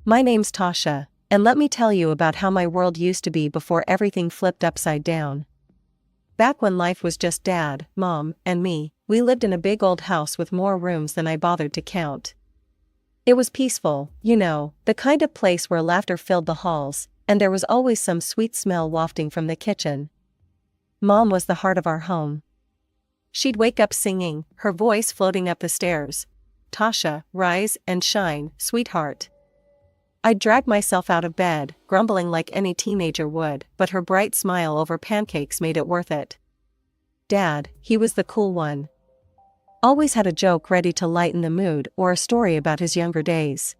My name's Tasha, and let me tell you about how my world used to be before everything flipped upside down. Back when life was just Dad, Mom, and me, we lived in a big old house with more rooms than I bothered to count. It was peaceful, you know, the kind of place where laughter filled the halls, and there was always some sweet smell wafting from the kitchen. Mom was the heart of our home. She'd wake up singing, her voice floating up the stairs. "Tasha, rise and shine, sweetheart." I'd drag myself out of bed, grumbling like any teenager would, but her bright smile over pancakes made it worth it. Dad, he was the cool one. Always had a joke ready to lighten the mood or a story about his younger days.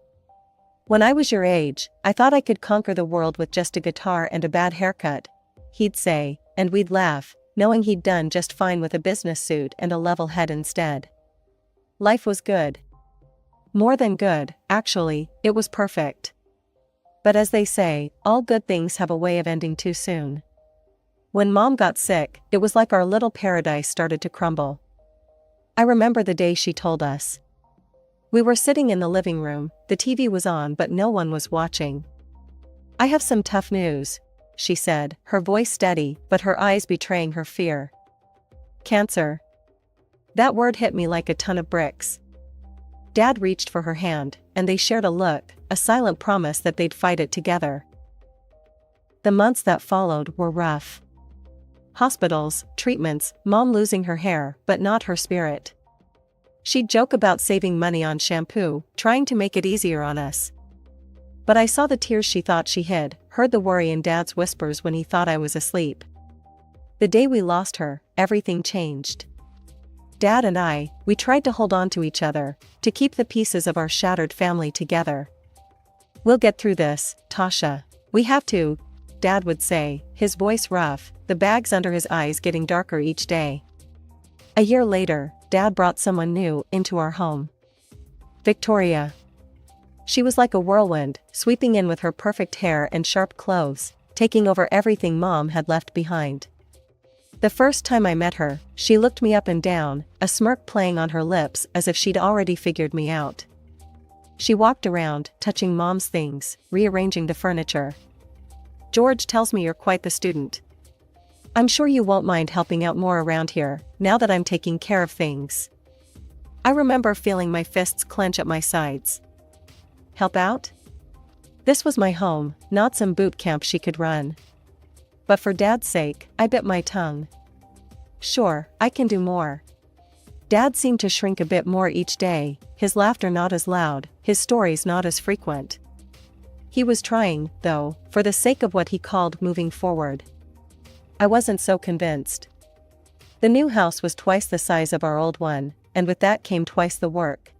"When I was your age, I thought I could conquer the world with just a guitar and a bad haircut," he'd say, and we'd laugh, knowing he'd done just fine with a business suit and a level head instead. Life was good. More than good, actually, it was perfect. But as they say, all good things have a way of ending too soon. When Mom got sick, it was like our little paradise started to crumble. I remember the day she told us. We were sitting in the living room, the TV was on but no one was watching. "I have some tough news," she said, her voice steady but her eyes betraying her fear. "Cancer." That word hit me like a ton of bricks. Dad reached for her hand, and they shared a look, a silent promise that they'd fight it together. The months that followed were rough. Hospitals, treatments, Mom losing her hair, but not her spirit. She'd joke about saving money on shampoo, trying to make it easier on us. But I saw the tears she thought she hid, heard the worry in Dad's whispers when he thought I was asleep. The day we lost her, everything changed. Dad and we tried to hold on to each other, to keep the pieces of our shattered family together. "We'll get through this, Tasha. We have to," Dad would say, his voice rough, the bags under his eyes getting darker each day. A year later, Dad brought someone new into our home. Victoria. She was like a whirlwind, sweeping in with her perfect hair and sharp clothes, taking over everything Mom had left behind. The first time I met her, she looked me up and down, a smirk playing on her lips as if she'd already figured me out. She walked around, touching Mom's things, rearranging the furniture. "George tells me you're quite the student. I'm sure you won't mind helping out more around here, now that I'm taking care of things." I remember feeling my fists clench at my sides. Help out? This was my home, not some boot camp she could run. But for Dad's sake, I bit my tongue. "Sure, I can do more." Dad seemed to shrink a bit more each day, his laughter not as loud, his stories not as frequent. He was trying, though, for the sake of what he called moving forward. I wasn't so convinced. The new house was twice the size of our old one, and with that came twice the work.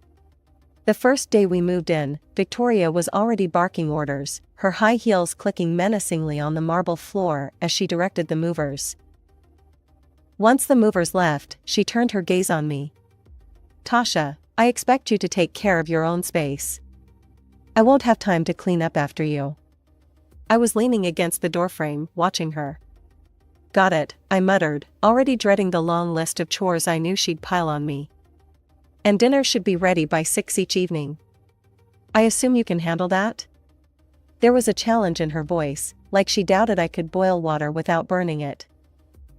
The first day we moved in, Victoria was already barking orders, her high heels clicking menacingly on the marble floor as she directed the movers. Once the movers left, she turned her gaze on me. "Tasha, I expect you to take care of your own space. I won't have time to clean up after you." I was leaning against the doorframe, watching her. "Got it," I muttered, already dreading the long list of chores I knew she'd pile on me. "And dinner should be ready by 6 each evening. I assume you can handle that?" There was a challenge in her voice, like she doubted I could boil water without burning it.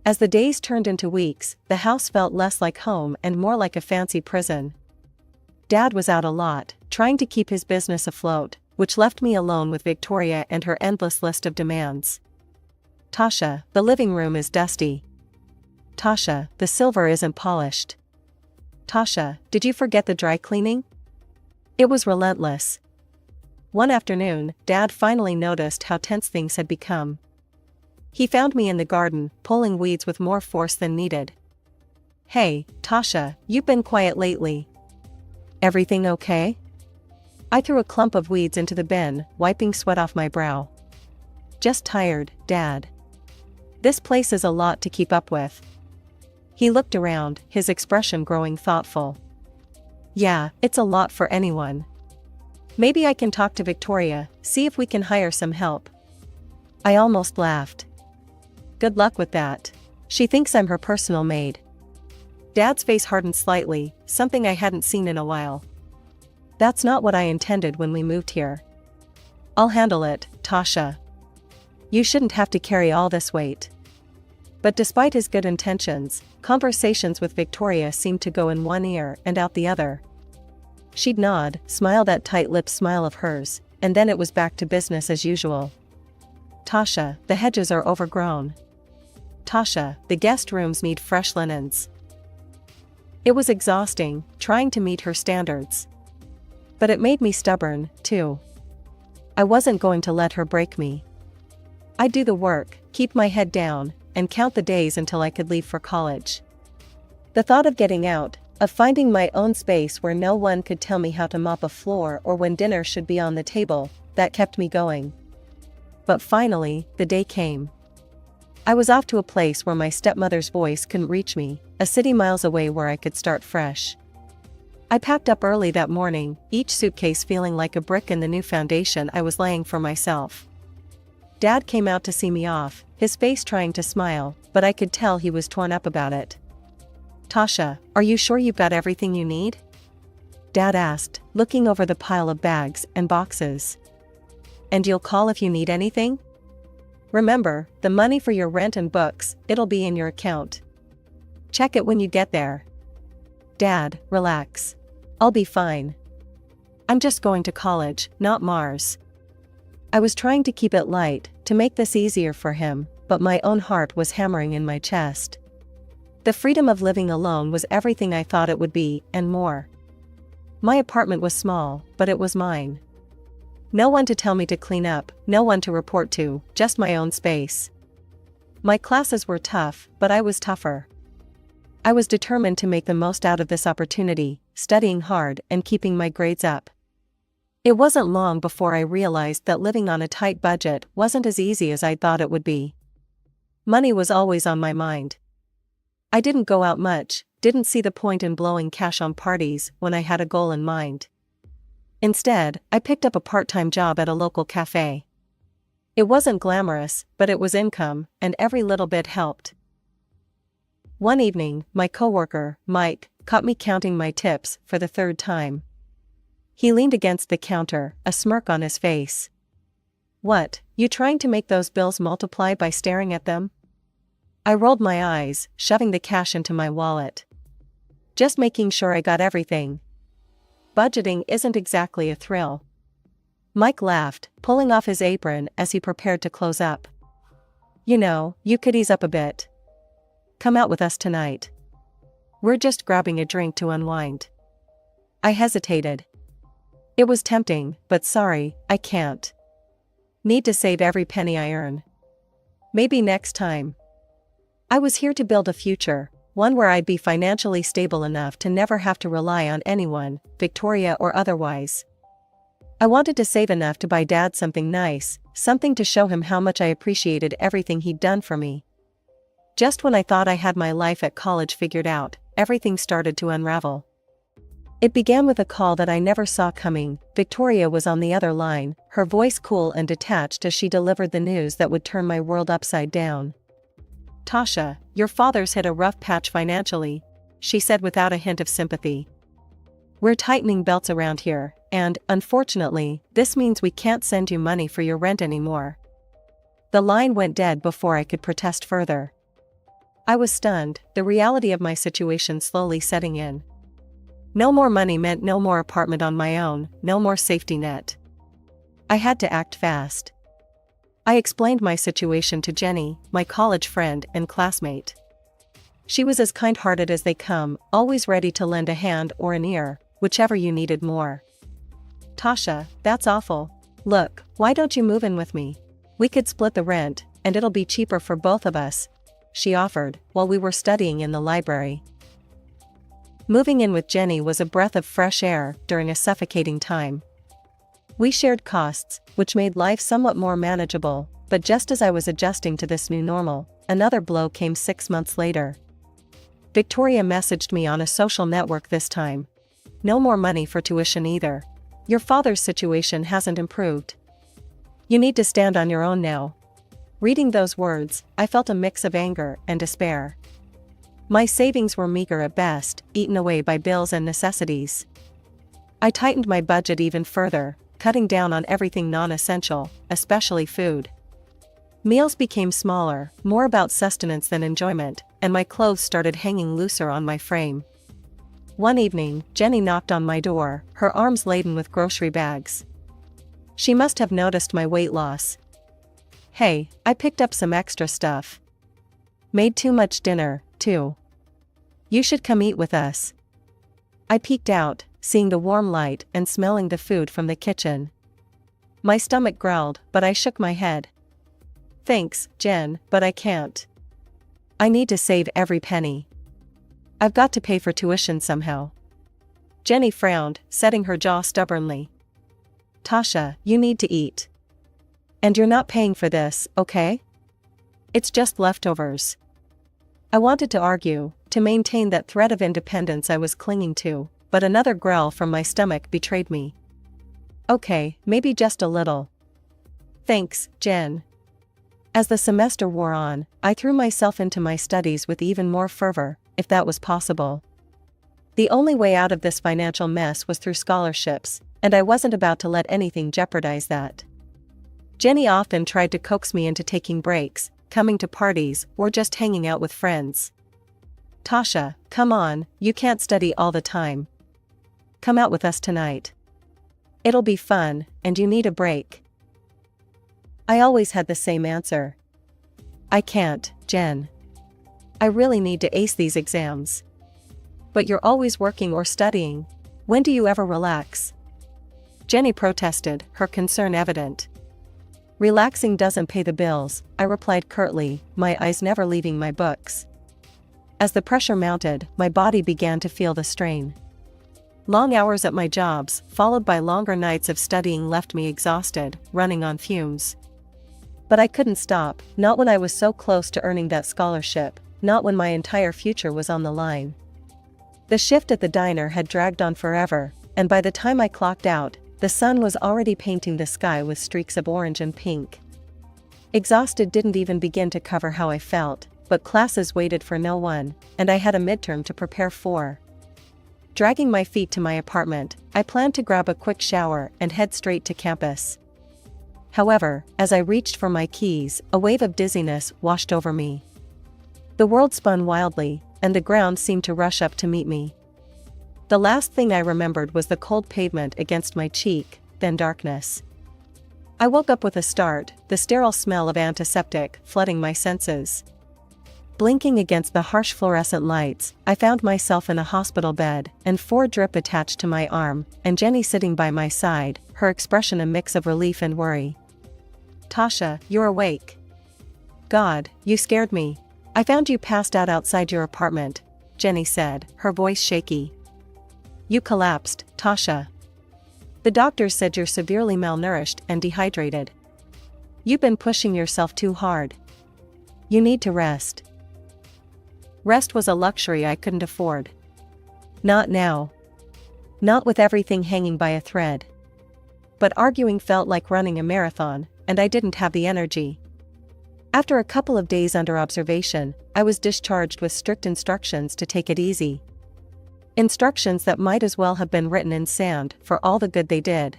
As the days turned into weeks, the house felt less like home and more like a fancy prison. Dad was out a lot, trying to keep his business afloat, which left me alone with Victoria and her endless list of demands. "Tasha, the living room is dusty. Tasha, the silver isn't polished. Tasha, did you forget the dry cleaning?" It was relentless. One afternoon, Dad finally noticed how tense things had become. He found me in the garden, pulling weeds with more force than needed. "Hey, Tasha, you've been quiet lately. Everything okay?" I threw a clump of weeds into the bin, wiping sweat off my brow. "Just tired, Dad. This place is a lot to keep up with." He looked around, his expression growing thoughtful. "Yeah, it's a lot for anyone. Maybe I can talk to Victoria, see if we can hire some help." I almost laughed. "Good luck with that. She thinks I'm her personal maid." Dad's face hardened slightly, something I hadn't seen in a while. "That's not what I intended when we moved here. I'll handle it, Tasha. You shouldn't have to carry all this weight. But despite his good intentions, conversations with Victoria seemed to go in one ear and out the other. She'd nod, smile that tight-lipped smile of hers, and then it was back to business as usual. Tasha, the hedges are overgrown. Tasha, the guest rooms need fresh linens. It was exhausting, trying to meet her standards. But it made me stubborn, too. I wasn't going to let her break me. I'd do the work, keep my head down, and count the days until I could leave for college. The thought of getting out, of finding my own space where no one could tell me how to mop a floor or when dinner should be on the table, that kept me going. But finally, the day came. I was off to a place where my stepmother's voice couldn't reach me, a city miles away where I could start fresh. I packed up early that morning, each suitcase feeling like a brick in the new foundation I was laying for myself. Dad came out to see me off, his face trying to smile, but I could tell he was torn up about it. Tasha, are you sure you've got everything you need? Dad asked, looking over the pile of bags and boxes. And you'll call if you need anything? Remember, the money for your rent and books, it'll be in your account. Check it when you get there. Dad, relax. I'll be fine. I'm just going to college, not Mars. I was trying to keep it light, to make this easier for him, but my own heart was hammering in my chest. The freedom of living alone was everything I thought it would be, and more. My apartment was small, but it was mine. No one to tell me to clean up, no one to report to, just my own space. My classes were tough, but I was tougher. I was determined to make the most out of this opportunity, studying hard and keeping my grades up. It wasn't long before I realized that living on a tight budget wasn't as easy as I thought it would be. Money was always on my mind. I didn't go out much, didn't see the point in blowing cash on parties when I had a goal in mind. Instead, I picked up a part-time job at a local cafe. It wasn't glamorous, but it was income, and every little bit helped. One evening, my coworker, Mike, caught me counting my tips for the third time. He leaned against the counter, a smirk on his face. What, you trying to make those bills multiply by staring at them? I rolled my eyes, shoving the cash into my wallet. Just making sure I got everything. Budgeting isn't exactly a thrill. Mike laughed, pulling off his apron as he prepared to close up. You know, you could ease up a bit. Come out with us tonight. We're just grabbing a drink to unwind. I hesitated. It was tempting, but sorry, I can't. Need to save every penny I earn. Maybe next time. I was here to build a future, one where I'd be financially stable enough to never have to rely on anyone, Victoria or otherwise. I wanted to save enough to buy Dad something nice, something to show him how much I appreciated everything he'd done for me. Just when I thought I had my life at college figured out, everything started to unravel. It began with a call that I never saw coming. Victoria was on the other line, her voice cool and detached as she delivered the news that would turn my world upside down. Tasha, your father's hit a rough patch financially, she said without a hint of sympathy. We're tightening belts around here, and, unfortunately, this means we can't send you money for your rent anymore. The line went dead before I could protest further. I was stunned, the reality of my situation slowly setting in. No more money meant no more apartment on my own, no more safety net. I had to act fast. I explained my situation to Jenny, my college friend and classmate. She was as kind-hearted as they come, always ready to lend a hand or an ear, whichever you needed more. Tasha, that's awful. Look, why don't you move in with me? We could split the rent, and it'll be cheaper for both of us, she offered, while we were studying in the library. Moving in with Jenny was a breath of fresh air during a suffocating time. We shared costs, which made life somewhat more manageable, but just as I was adjusting to this new normal, another blow came 6 months later. Victoria messaged me on a social network this time. No more money for tuition either. Your father's situation hasn't improved. You need to stand on your own now. Reading those words, I felt a mix of anger and despair. My savings were meager at best, eaten away by bills and necessities. I tightened my budget even further, cutting down on everything non-essential, especially food. Meals became smaller, more about sustenance than enjoyment, and my clothes started hanging looser on my frame. One evening, Jenny knocked on my door, her arms laden with grocery bags. She must have noticed my weight loss. "Hey, I picked up some extra stuff. Made too much dinner, too. You should come eat with us." I peeked out, seeing the warm light and smelling the food from the kitchen. My stomach growled, but I shook my head. "Thanks, Jen, but I can't. I need to save every penny. I've got to pay for tuition somehow." Jenny frowned, setting her jaw stubbornly. "Tasha, you need to eat. And you're not paying for this, okay? It's just leftovers." I wanted to argue, to maintain that thread of independence I was clinging to, but another growl from my stomach betrayed me. "Okay, maybe just a little. Thanks, Jen." As the semester wore on, I threw myself into my studies with even more fervor, if that was possible. The only way out of this financial mess was through scholarships, and I wasn't about to let anything jeopardize that. Jenny often tried to coax me into taking breaks, coming to parties, or just hanging out with friends. "Tasha, come on, you can't study all the time. Come out with us tonight. It'll be fun, and you need a break." I always had the same answer. "I can't, Jen. I really need to ace these exams." "But you're always working or studying. When do you ever relax?" Jenny protested, her concern evident. "Relaxing doesn't pay the bills," I replied curtly, my eyes never leaving my books. As the pressure mounted, my body began to feel the strain. Long hours at my jobs, followed by longer nights of studying, left me exhausted, running on fumes. But I couldn't stop, not when I was so close to earning that scholarship, not when my entire future was on the line. The shift at the diner had dragged on forever, and by the time I clocked out, the sun was already painting the sky with streaks of orange and pink. Exhausted didn't even begin to cover how I felt, but classes waited for no one, and I had a midterm to prepare for. Dragging my feet to my apartment, I planned to grab a quick shower and head straight to campus. However, as I reached for my keys, a wave of dizziness washed over me. The world spun wildly, and the ground seemed to rush up to meet me. The last thing I remembered was the cold pavement against my cheek, then darkness. I woke up with a start, the sterile smell of antiseptic flooding my senses. Blinking against the harsh fluorescent lights, I found myself in a hospital bed, and 4 drip attached to my arm, and Jenny sitting by my side, her expression a mix of relief and worry. "Tasha, you're awake. God, you scared me. I found you passed out outside your apartment," Jenny said, her voice shaky. "You collapsed, Tasha. The doctors said you're severely malnourished and dehydrated. You've been pushing yourself too hard. You need to rest." Rest was a luxury I couldn't afford. Not now. Not with everything hanging by a thread. But arguing felt like running a marathon, and I didn't have the energy. After a couple of days under observation, I was discharged with strict instructions to take it easy. Instructions that might as well have been written in sand for all the good they did.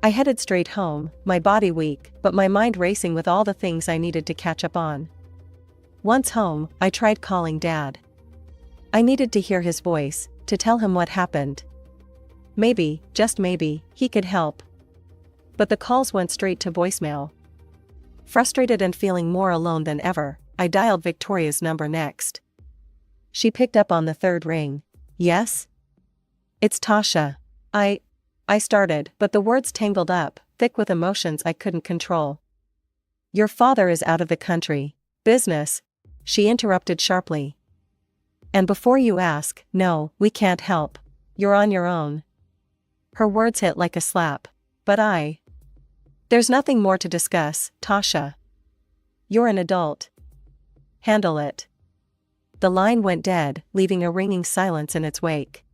I headed straight home, my body weak, but my mind racing with all the things I needed to catch up on. Once home, I tried calling Dad. I needed to hear his voice, to tell him what happened. Maybe, just maybe, he could help. But the calls went straight to voicemail. Frustrated and feeling more alone than ever, I dialed Victoria's number next. She picked up on the 3rd ring. "Yes? It's Tasha. I started, but the words tangled up, thick with emotions I couldn't control. "Your father is out of the country. Business," she interrupted sharply. "And before you ask, no, we can't help. You're on your own." Her words hit like a slap. But "There's nothing more to discuss, Tasha. You're an adult. Handle it." The line went dead, leaving a ringing silence in its wake.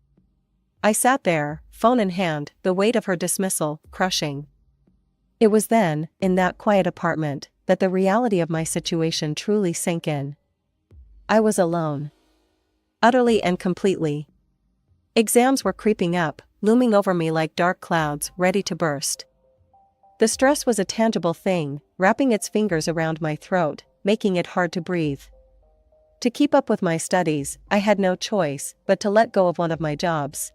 I sat there, phone in hand, the weight of her dismissal crushing. It was then, in that quiet apartment, that the reality of my situation truly sank in. I was alone. Utterly and completely. Exams were creeping up, looming over me like dark clouds ready to burst. The stress was a tangible thing, wrapping its fingers around my throat, making it hard to breathe. To keep up with my studies, I had no choice but to let go of one of my jobs.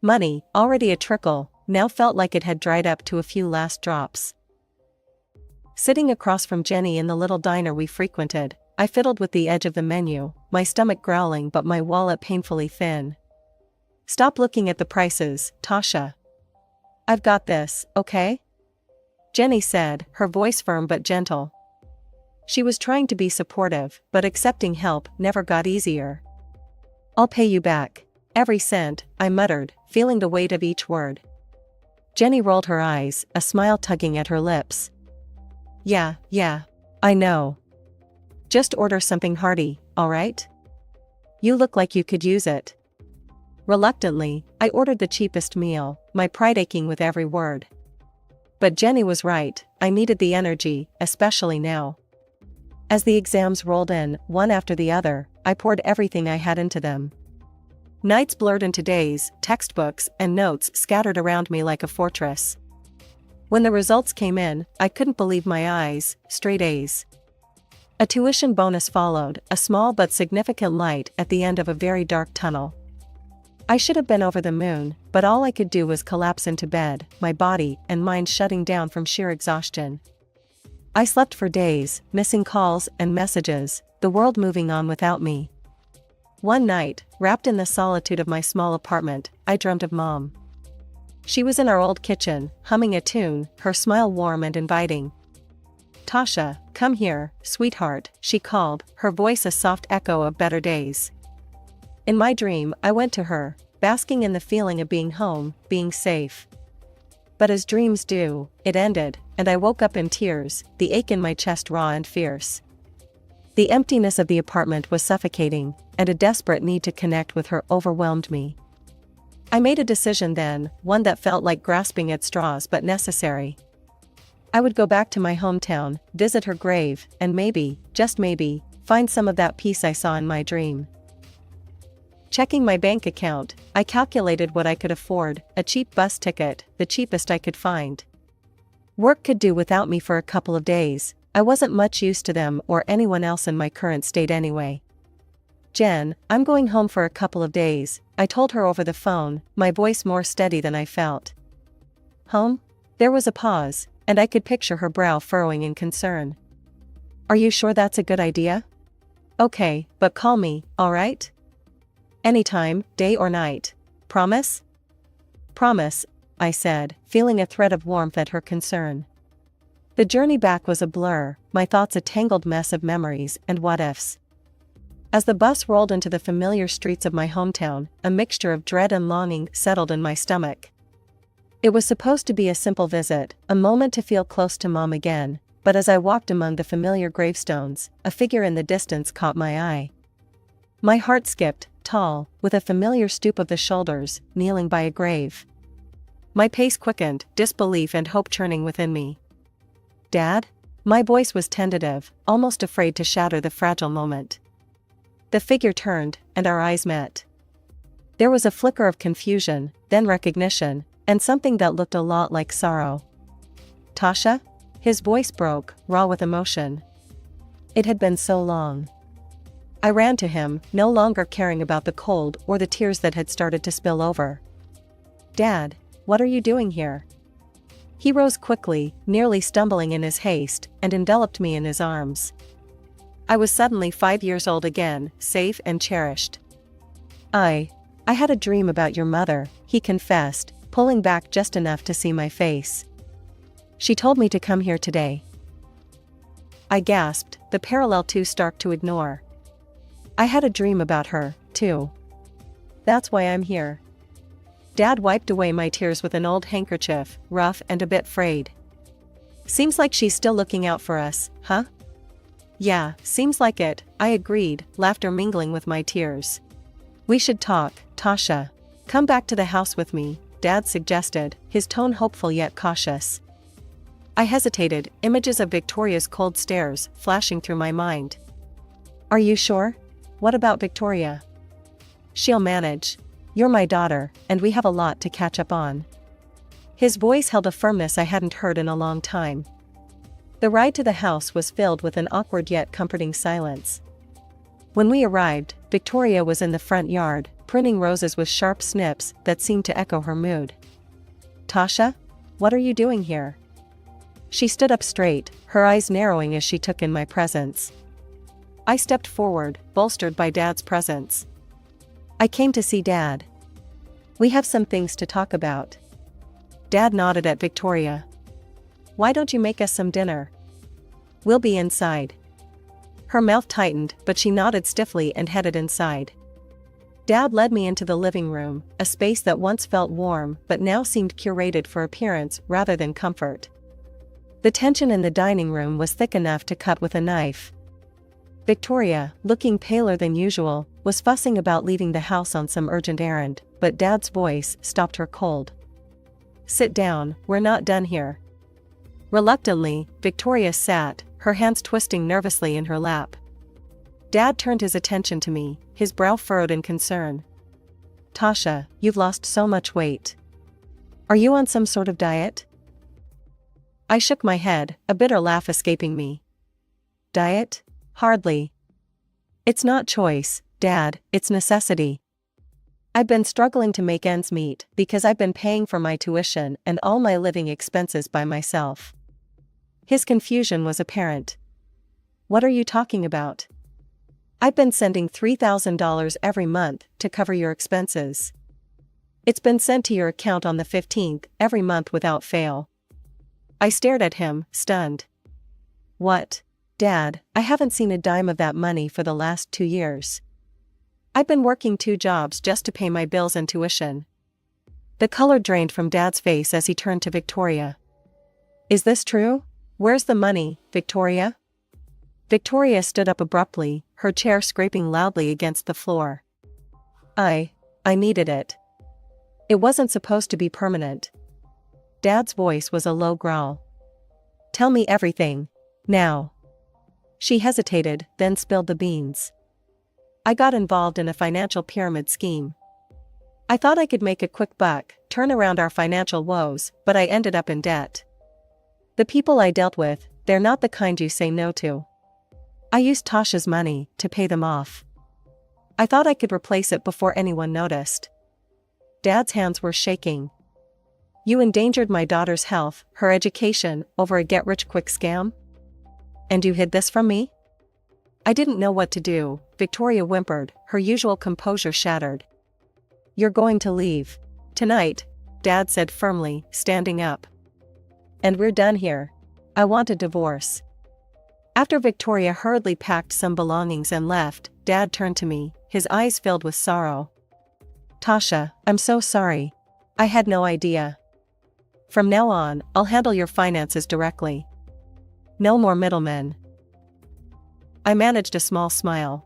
Money, already a trickle, now felt like it had dried up to a few last drops. Sitting across from Jenny in the little diner we frequented, I fiddled with the edge of the menu, my stomach growling but my wallet painfully thin. "Stop looking at the prices, Tasha. I've got this, okay?" Jenny said, her voice firm but gentle. She was trying to be supportive, but accepting help never got easier. "I'll pay you back. Every cent," I muttered, feeling the weight of each word. Jenny rolled her eyes, a smile tugging at her lips. Yeah, I know. Just order something hearty, alright? You look like you could use it." Reluctantly, I ordered the cheapest meal, my pride aching with every word. But Jenny was right, I needed the energy, especially now. As the exams rolled in, one after the other, I poured everything I had into them. Nights blurred into days, textbooks and notes scattered around me like a fortress. When the results came in, I couldn't believe my eyes, straight A's. A tuition bonus followed, a small but significant light at the end of a very dark tunnel. I should have been over the moon, but all I could do was collapse into bed, my body and mind shutting down from sheer exhaustion. I slept for days, missing calls and messages, the world moving on without me. One night, wrapped in the solitude of my small apartment, I dreamt of Mom. She was in our old kitchen, humming a tune, her smile warm and inviting. "Tasha, come here, sweetheart," she called, her voice a soft echo of better days. In my dream, I went to her, basking in the feeling of being home, being safe. But as dreams do, it ended, and I woke up in tears, the ache in my chest raw and fierce. The emptiness of the apartment was suffocating, and a desperate need to connect with her overwhelmed me. I made a decision then, one that felt like grasping at straws but necessary. I would go back to my hometown, visit her grave, and maybe, just maybe, find some of that peace I saw in my dream. Checking my bank account, I calculated what I could afford, a cheap bus ticket, the cheapest I could find. Work could do without me for a couple of days, I wasn't much use to them or anyone else in my current state anyway. "Jen, I'm going home for a couple of days," I told her over the phone, my voice more steady than I felt. "Home?" There was a pause, and I could picture her brow furrowing in concern. "Are you sure that's a good idea?" "Okay, but call me, alright?" "Anytime, day or night. Promise?" "Promise," I said, feeling a thread of warmth at her concern. The journey back was a blur, my thoughts a tangled mess of memories and what-ifs. As the bus rolled into the familiar streets of my hometown, a mixture of dread and longing settled in my stomach. It was supposed to be a simple visit, a moment to feel close to Mom again, but as I walked among the familiar gravestones, a figure in the distance caught my eye. My heart skipped, tall, with a familiar stoop of the shoulders, kneeling by a grave. My pace quickened, disbelief and hope churning within me. "Dad?" My voice was tentative, almost afraid to shatter the fragile moment. The figure turned, and our eyes met. There was a flicker of confusion, then recognition, and something that looked a lot like sorrow. "Tasha?" His voice broke, raw with emotion. It had been so long. I ran to him, no longer caring about the cold or the tears that had started to spill over. "Dad, what are you doing here?" He rose quickly, nearly stumbling in his haste, and enveloped me in his arms. I was suddenly 5 years old again, safe and cherished. I had a dream about your mother," he confessed, pulling back just enough to see my face. "She told me to come here today." I gasped, the parallel too stark to ignore. I had a dream about her, too. That's why I'm here. Dad wiped away my tears with an old handkerchief, rough and a bit frayed. "Seems like she's still looking out for us, huh?" "Yeah, seems like it," I agreed, laughter mingling with my tears. "We should talk, Tasha. Come back to the house with me," Dad suggested, his tone hopeful yet cautious. I hesitated, images of Victoria's cold stares flashing through my mind. "Are you sure? What about Victoria?" "She'll manage. You're my daughter, and we have a lot to catch up on." His voice held a firmness I hadn't heard in a long time. The ride to the house was filled with an awkward yet comforting silence. When we arrived, Victoria was in the front yard, pruning roses with sharp snips that seemed to echo her mood. "Tasha? What are you doing here?" She stood up straight, her eyes narrowing as she took in my presence. I stepped forward, bolstered by Dad's presence. "I came to see Dad. We have some things to talk about." Dad nodded at Victoria. "Why don't you make us some dinner? We'll be inside." Her mouth tightened, but she nodded stiffly and headed inside. Dad led me into the living room, a space that once felt warm but now seemed curated for appearance rather than comfort. The tension in the dining room was thick enough to cut with a knife. Victoria, looking paler than usual, was fussing about leaving the house on some urgent errand, but Dad's voice stopped her cold. "Sit down, we're not done here." Reluctantly, Victoria sat, her hands twisting nervously in her lap. Dad turned his attention to me, his brow furrowed in concern. "Tasha, you've lost so much weight. Are you on some sort of diet?" I shook my head, a bitter laugh escaping me. "Diet? Hardly. It's not choice, Dad, it's necessity. I've been struggling to make ends meet because I've been paying for my tuition and all my living expenses by myself." His confusion was apparent. "What are you talking about?" "I've been sending $3,000 every month to cover your expenses. It's been sent to your account on the 15th every month without fail." I stared at him, stunned. "What? Dad, I haven't seen a dime of that money for the last 2 years. I've been working 2 jobs just to pay my bills and tuition." The color drained from Dad's face as he turned to Victoria. "Is this true? Where's the money, Victoria?" Victoria stood up abruptly, her chair scraping loudly against the floor. I needed it. It wasn't supposed to be permanent." Dad's voice was a low growl. "Tell me everything. Now." She hesitated, then spilled the beans. "I got involved in a financial pyramid scheme. I thought I could make a quick buck, turn around our financial woes, but I ended up in debt. The people I dealt with, they're not the kind you say no to. I used Tasha's money to pay them off. I thought I could replace it before anyone noticed." Dad's hands were shaking. "You endangered my daughter's health, her education, over a get-rich-quick scam? And you hid this from me?" "I didn't know what to do," Victoria whimpered, her usual composure shattered. "You're going to leave. Tonight," Dad said firmly, standing up. "And we're done here. I want a divorce." After Victoria hurriedly packed some belongings and left, Dad turned to me, his eyes filled with sorrow. "Tasha, I'm so sorry. I had no idea. From now on, I'll handle your finances directly. No more middlemen." I managed a small smile.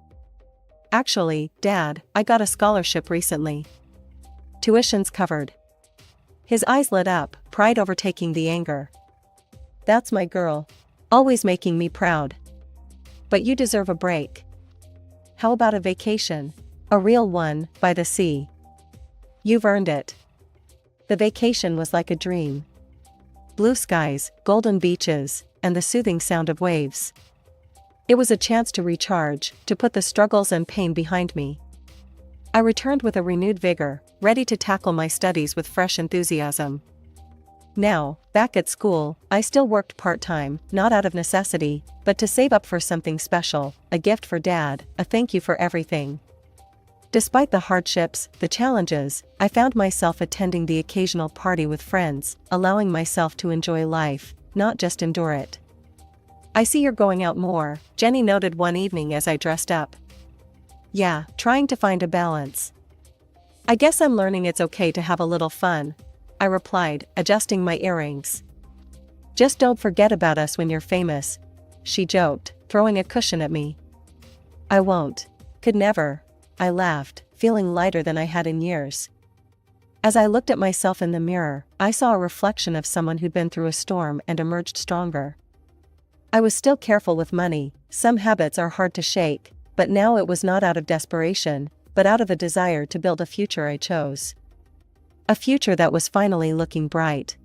"Actually, Dad, I got a scholarship recently. Tuition's covered." His eyes lit up, pride overtaking the anger. "That's my girl. Always making me proud. But you deserve a break. How about a vacation? A real one, by the sea. You've earned it." The vacation was like a dream. Blue skies, golden beaches, and the soothing sound of waves. It was a chance to recharge, to put the struggles and pain behind me. I returned with a renewed vigor, ready to tackle my studies with fresh enthusiasm. Now, back at school, I still worked part-time, not out of necessity, but to save up for something special, a gift for Dad, a thank you for everything. Despite the hardships, the challenges, I found myself attending the occasional party with friends, allowing myself to enjoy life, not just endure it. "I see you're going out more," Jenny noted one evening as I dressed up. "Yeah, trying to find a balance. I guess I'm learning it's okay to have a little fun," I replied, adjusting my earrings. "Just don't forget about us when you're famous," she joked, throwing a cushion at me. "I won't. Could never," I laughed, feeling lighter than I had in years. As I looked at myself in the mirror, I saw a reflection of someone who'd been through a storm and emerged stronger. I was still careful with money, some habits are hard to shake, but now it was not out of desperation, but out of a desire to build a future I chose. A future that was finally looking bright.